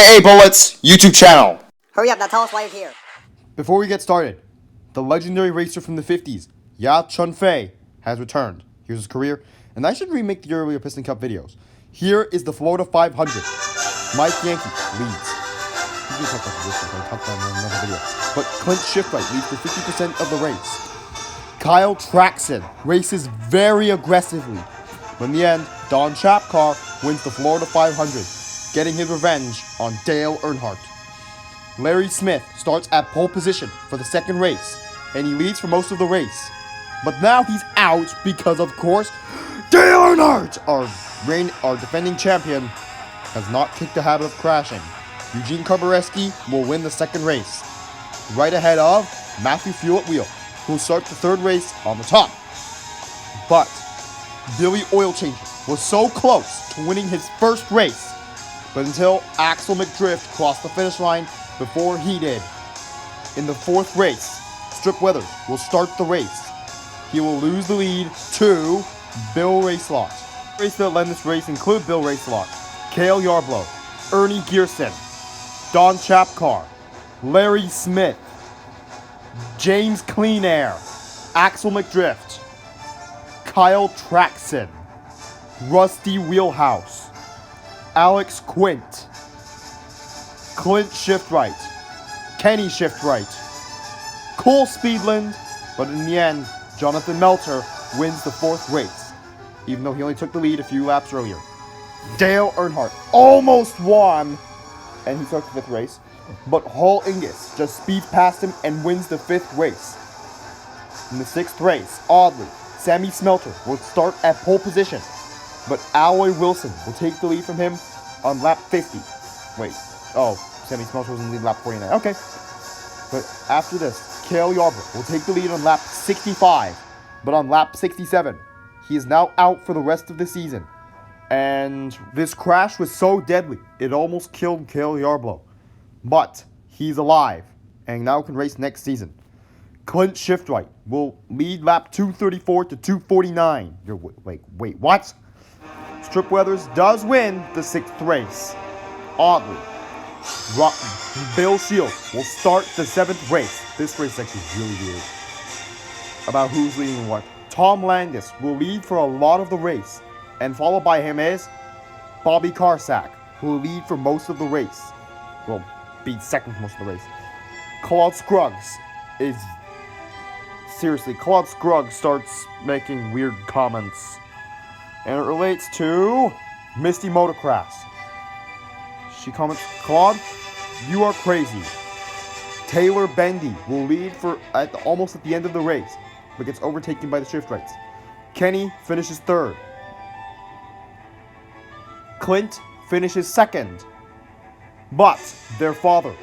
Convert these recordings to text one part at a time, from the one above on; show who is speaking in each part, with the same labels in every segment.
Speaker 1: AA Bullets YouTube channel.
Speaker 2: Hurry up, now tell us why you're here.
Speaker 3: Before we get started, the legendary racer from the 50s, Ya Chun-Fei, has returned. Here's his career, and I should remake the earlier Piston Cup videos. Here is the Florida 500. Mike Yankee leads. We can talk about this, I talked about it in another video. But Clint Shiftright leads for 50% of the race. Kyle Trackson races very aggressively. But in the end, Don Chapcar wins the Florida 500, getting his revenge on Dale Earnhardt. Larry Smith starts at pole position for the second race, and he leads for most of the race. But now he's out because, of course, Dale Earnhardt, our defending champion, has not kicked the habit of crashing. Eugene Carbareski will win the second race, right ahead of Matthew Fuel at wheel, who will start the third race on the top. But Billy Oilchanger was so close to winning his first race, but until Axel McDrift crossed the finish line before he did. In the fourth race, Strip Weathers will start the race. He will lose the lead to Bill Racelott. Races that led this race include Bill Racelott, Cale Yarborough, Ernie Gearson, Don Chapcar, Larry Smith, James Clean Air, Axel McDrift, Kyle Trackson, Rusty Wheelhouse, Alex Quint, Clint Shiftright, Kenny Shiftright, Cole Speedland, but in the end, Jonathan Melter wins the fourth race, even though he only took the lead a few laps earlier. Dale Earnhardt almost won, and he took the fifth race, but Hall Ingus just speeds past him and wins the fifth race. In the sixth race, oddly, Sammy Smelter will start at pole position, but Alloy Wilson will take the lead from him on lap 50. Sammy Smelter was in the lead lap 49. Okay. But after this, Cale Yarborough will take the lead on lap 65, but on lap 67, he is now out for the rest of the season. And this crash was so deadly, it almost killed Cale Yarborough. But he's alive, and now can race next season. Clint Shiftright will lead lap 234 to 249. Wait, what? Strip Weathers does win the sixth race. Oddly, Bill Shields will start the seventh race. This race is actually really weird about who's leading what. Tom Landis will lead for a lot of the race, and followed by him is Bobby Karsak, who will lead for most of the race. Well, be second for most of the race. Claude Scruggs is... Seriously, Claude Scruggs starts making weird comments. And it relates to Misty Motocross. She comments, "Claude, you are crazy." Taylor Bendy will lead for almost at the end of the race, but gets overtaken by the Shiftrights. Kenny finishes third. Clint finishes second. But their father,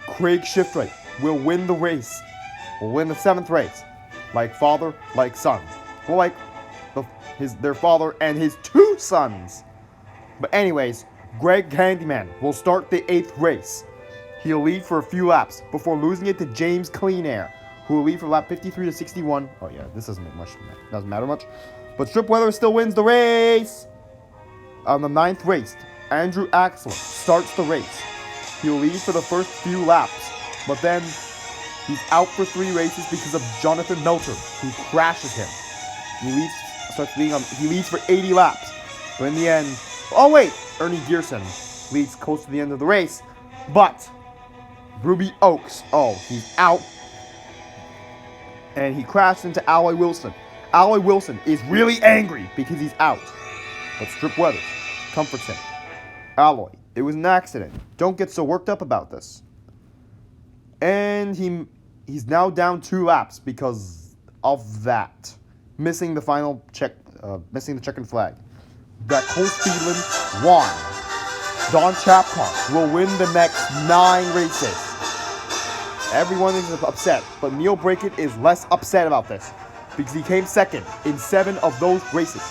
Speaker 3: Craig Shiftright, will win the race. Will win the seventh race. Like father, like son. Well, like their father and his two sons. But anyways, Greg Candyman will start the eighth race. He'll lead for a few laps before losing it to James Clean Air, who will lead for lap 53 to 61. Oh yeah, this doesn't matter much. But Strip Weather still wins the race. On the ninth race, Andrew Axel starts the race. He'll lead for the first few laps, but then he's out for three races because of Jonathan Melter, who crashes him. He leads for 80 laps, but in the end, Ernie Gearson leads close to the end of the race, but Ruby Oaks, he's out, and he crashed into Alloy Wilson. Alloy Wilson is really angry because he's out, but Strip Weathers comforts him. Alloy, it was an accident. Don't get so worked up about this. And he's now down 2 laps because of that. Missing the final check, missing the checkered flag. That Cole Speedland won. Don Chapcar will win the next 9 races. Everyone is upset, but Neil Brackett is less upset about this because he came second in 7 of those races.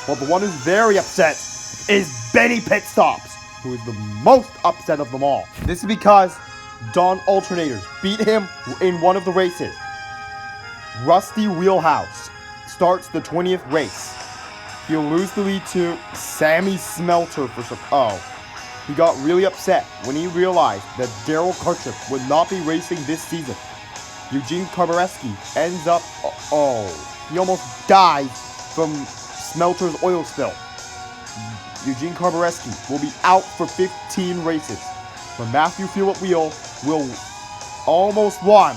Speaker 3: Well, the one who's very upset is Benny Pitstops, who is the most upset of them all. This is because Don Alternators beat him in one of the races. Rusty Wheelhouse starts the 20th race. He'll lose the lead to Sammy Smelter for some... He got really upset when he realized that Daryl Kirchhoff would not be racing this season. Eugene Karbareski ends up, he almost died from Smelter's oil spill. Eugene Karbareski will be out for 15 races. But Matthew Philip Wheel will almost won,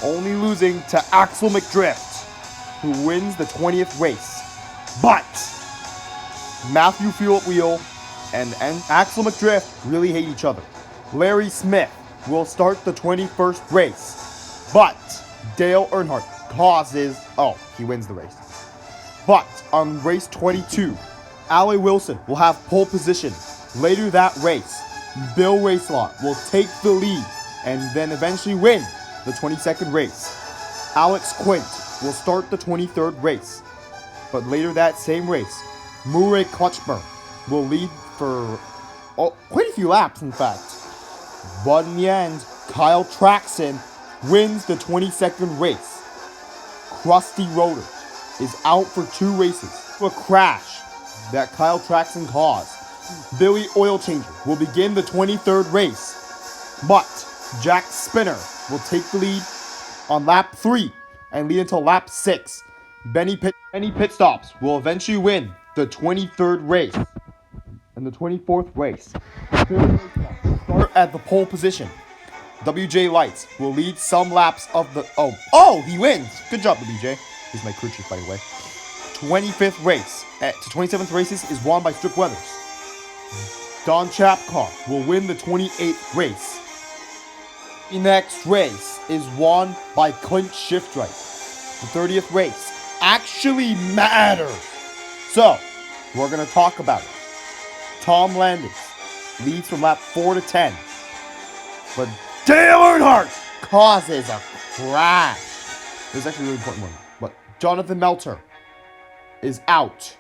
Speaker 3: only losing to Axel McDrift, who wins the 20th race. But Matthew Philip Wheel and Axel McDrift really hate each other. Larry Smith will start the 21st race, but Dale Earnhardt he wins the race. But on race 22, Allie Wilson will have pole position. Later that race, Bill Racelott will take the lead and then eventually win the 22nd race. Alex Quint will start the 23rd race. But later that same race, Murray Kutchmer will lead for quite a few laps, in fact. But in the end, Kyle Trackson wins the 22nd race. Krusty Rotor is out for 2 races for a crash that Kyle Trackson caused. Billy Oilchanger will begin the 23rd race, but Jack Spinner will take the lead on lap 3 and lead until lap 6. Benny Pit Stops will eventually win the 23rd race. And the 24th race, will start at the pole position. WJ Lights will lead some laps of the... he wins! Good job, WJ. He's my crew chief, by the way. 25th race to 27th races is won by Strip Weathers. Don Chapcar will win the 28th race. The next race is won by Clint Shiftright. The 30th race actually matters. So, we're going to talk about it. Tom Landis leads from lap 4 to 10. But Dale Earnhardt causes a crash. This is actually a really important one. But Jonathan Melter is out.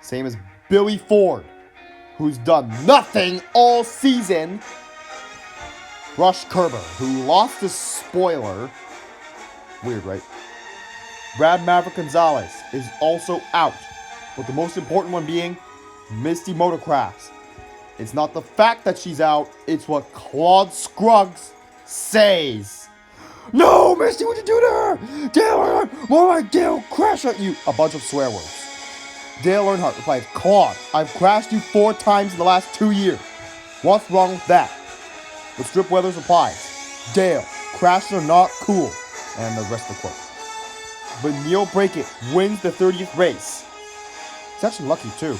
Speaker 3: Same as Billy Ford, who's done nothing all season. Rush Kerber, who lost his spoiler. Weird, right? Brad Maverick Gonzalez is also out. But the most important one being Misty Motocrafts. It's not the fact that she's out, it's what Claude Scruggs says. No, Misty, what'd you do to her? Dale Earnhardt, more like Dale crash at you. A bunch of swear words. Dale Earnhardt replies, Claude, I've crashed you 4 times in the last 2 years. What's wrong with that? But Strip Weathers replies, Dale, crashes are not cool. And the rest of the quote. But Neil Brackett wins the 30th race. He's actually lucky too.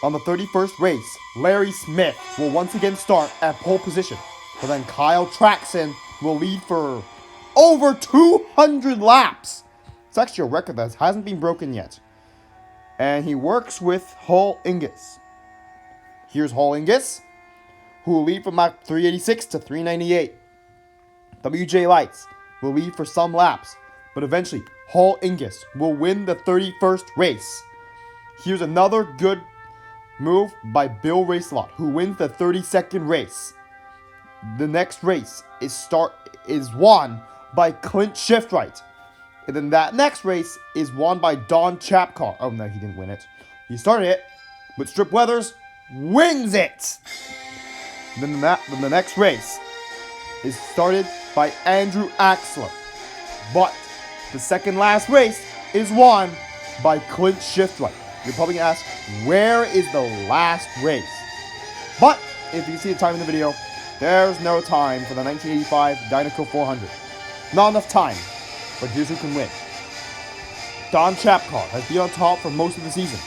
Speaker 3: On the 31st race, Larry Smith will once again start at pole position. But then Kyle Trackson will lead for over 200 laps. It's actually a record that hasn't been broken yet. And he works with Hull Ingus. Here's Hull Ingus, who will lead from lap 386 to 398. WJ Lights will lead for some laps, but eventually Hull Ingus will win the 31st race. Here's another good move by Bill Racelott, who wins the 32nd race. The next race is won by Clint Shiftright. And then that next race is won by Don Chapcar. Oh no, he didn't win it. He started it, but Strip Weathers wins it. Then the next race is started by Andrew Axler. But the second last race is won by Clint Shiftright. You're probably going to ask, where is the last race? But if you can see the time in the video, there's no time for the 1985 Dynaco 400. Not enough time. But here's who can win. Don Chapcar has been on top for most of the season.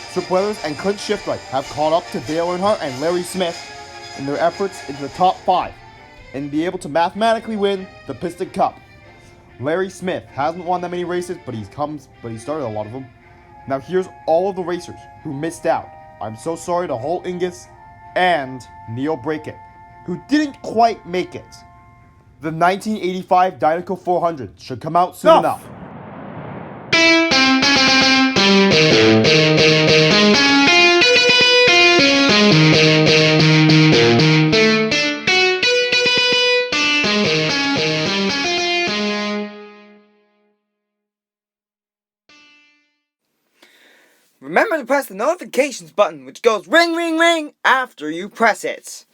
Speaker 3: Strip Weathers and Clint Shiftright have caught up to Dale Earnhardt and Larry Smith in their efforts into the top 5 and be able to mathematically win the Piston Cup. Larry Smith hasn't won that many races, but he started a lot of them. Now here's all of the racers who missed out. I'm so sorry to Hull Ingus and Neil Brackett, who didn't quite make it. The 1985 Dynaco 400 should come out soon enough.
Speaker 2: remember to press the notifications button, which goes ring, ring, ring after you press it.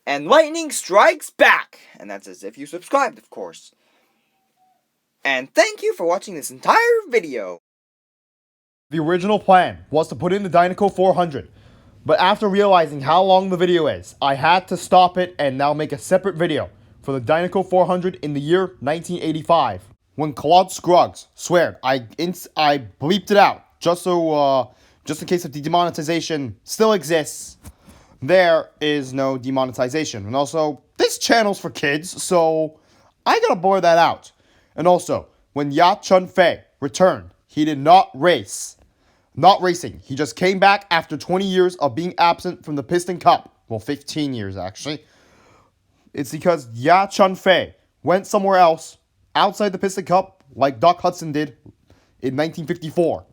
Speaker 2: And lightning strikes back. And that's as if you subscribed, of course. And thank you for watching this entire video.
Speaker 3: The original plan was to put in the Dynaco 400, but after realizing how long the video is, I had to stop it and now make a separate video for the Dynaco 400 in the year 1985. When Claude Scruggs sweared, I bleeped it out just in case if the demonetization still exists. There is no demonetization, and also this channel's for kids, so I gotta blur that out. And also, when Ya Chun Fei returned, he did not race. Not racing. He just came back after 20 years of being absent from the Piston Cup. Well, 15 years, actually. It's because Ya Chun Fei went somewhere else, outside the Piston Cup, like Doc Hudson did in 1954.